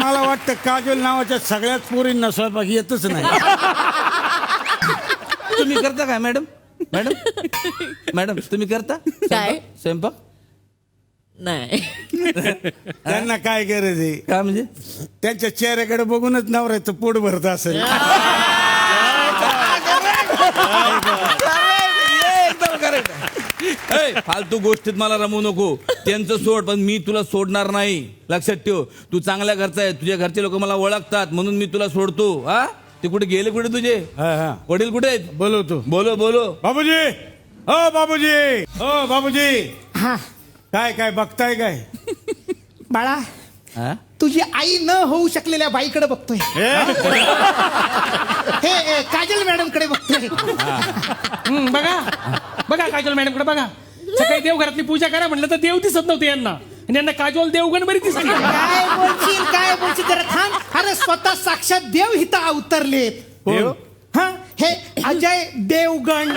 मला वाटतं काजल नावाच्या सगळ्याच पोरींना स्वयंपाक येतच नाही. तुम्ही करता काय मॅडम? मॅडम मॅडम तुम्ही करता काय? स्वयंपाक? नाही. त्यांना काय गरज आहे? काय म्हणजे? त्यांच्या चेहऱ्याकडे बघूनच नवऱ्याचं पोट भरत असेल. एकदम करेक्ट. फालतू गोष्टीत मला रमवू नको. त्यांचं सोड, पण मी तुला सोडणार नाही. लक्षात ठेव, तू चांगल्या घरचा आहे. तुझ्या घरचे लोक मला ओळखतात म्हणून मी तुला सोडतो. हा, ते कुठे गेले? कुठे तुझे वडील कुठे आहेत? बोलवतो. बोलो. बाबूजी, हो बाबूजी, हो बाबूजी. हा काय काय बघताय काय? बाळा, हा? तुझी आई न होऊ शकलेल्या बाईकडे बघतोय. हे काजल मॅडम कडे बघतोय. बघा काजल मॅडम कडे बघा. सकाळी देवघरातली पूजा करा म्हटलं तर देव दिसत नव्हते यांना, आणि यांना काजल देवगण बरी दिसली. काय बोलशील जरा थांब. अरे स्वतः साक्षात देव हिता अवतरलेत. देव? हा, हे अजय देवगण,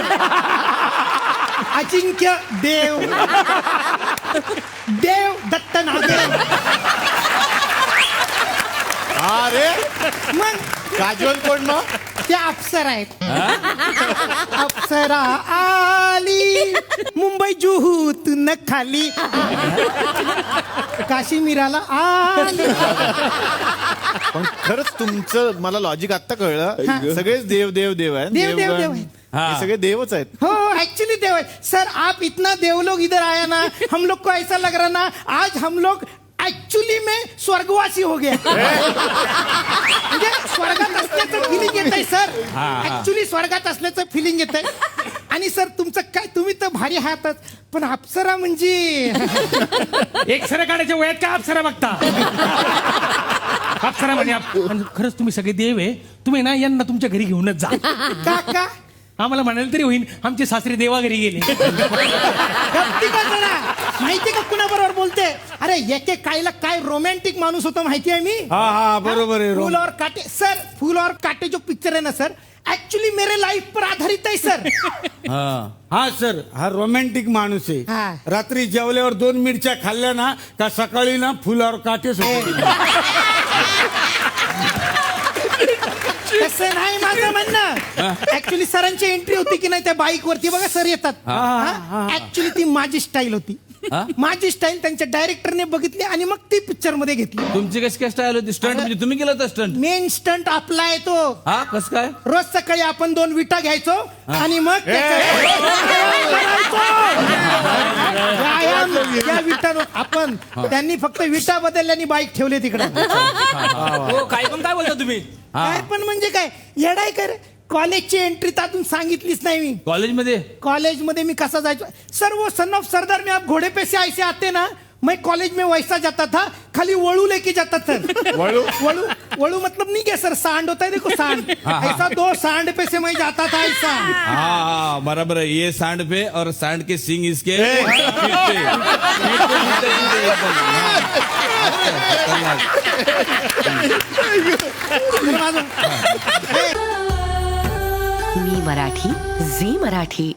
अजिंक्य देव, देव दत्त नागेन. अरे मग काजल कोण मग? त्या अप्सरा आहेत. अप्सरा आली मुंबई जुहूतून खाली, काश्मीराला आली. पण खरंच तुमचं मला लॉजिक आता कळलं. सगळेच देव देव देव आहे. देव, देव, देव देवगण. आहे. हे सगळे देवच आहेत. हो एक्चुअली देव है सर. आप इतना देव लोग इधर आया ना, हम लोग को ऐसा लग रहा ना आज हम लोग एक्चुअली में स्वर्गवासी हो गया. म्हणजे स्वर्गात असल्याचं फिलिंग येत आहे सर. ऍक्च्युली स्वर्गात असल्याचं फिलिंग येत आहे. आणि सर तुमचं काय, तुम्ही तर भारी आहातच, पण अप्सरा म्हणजे एक सर काढायच्या वयात काय अप्सरा बघता? अप्सरा म्हणजे आणि खरंच तुम्ही सगळे देव आहे. तुम्ही ना यांना तुमच्या घरी घेऊनच जा. काका आम्हाला म्हणाल तरी होईल, आमचे सासरे देवा घरी गेले. गप्ती का जरा. माहिती का कुणाबरोबर बोलते? अरे एके कायला काय रोमॅन्टिक माणूस होतो माहिती आहे मी. हा बरोबर आहे. फूल और काटे सर, फूल और काटे जो पिक्चर है ना सर, एक्चुअली मेरे लाइफ पर आधारित है सर. हा सर, हा रोमॅन्टिक माणूस आहे. हा. रात्री जेवल्यावर 2 मिरच्या खाल्ल्या ना का सकाळी ना फुलावर काटेच होते. तसं नाही माझं म्हणणं. ऍक्च्युली सरांची एंट्री होती की नाही त्या बाईक वरती बघा सर येतात. ऍक्च्युली ती माझी स्टाईल होती. माझी स्टाईल त्यांच्या डायरेक्टरने बघितली आणि मग ती पिक्चर मध्ये घेतली. तुमची कशी काय स्टाईल होती? स्टंट म्हणजे तुम्ही केलं होतं स्टंट? मेन स्टंट आपला आहे तो. हा, कसं काय? रोज सकाळी आपण 2 विटा घ्यायचो आणि मग व्यायाम त्या विटांवर आपण. त्यांनी फक्त विटा बदलल्या आणि बाईक ठेवली तिकडे. काय बोलता तुम्ही? काय पण म्हणजे काय येडाय कर. कॉलेजची एंट्री त्यातून सांगितलीच नाही मी. कॉलेजमध्ये मी कसा जायचो सर. वो सन ऑफ सरदार में आप घोड़े पे से ऐसे आते ना, मैं कॉलेज में वैसा जाता था. खाली वळू लेके जाता सर. वळू मतलब नहीं क्या सर, सांड होता है देखो, सांड. ऐसा 2 सांड पे से मैं जाता था ऐसा. हाँ बराबर है. ये सांड पे और सांड के सिंग इसके माझं मी मराठी, झी मराठी.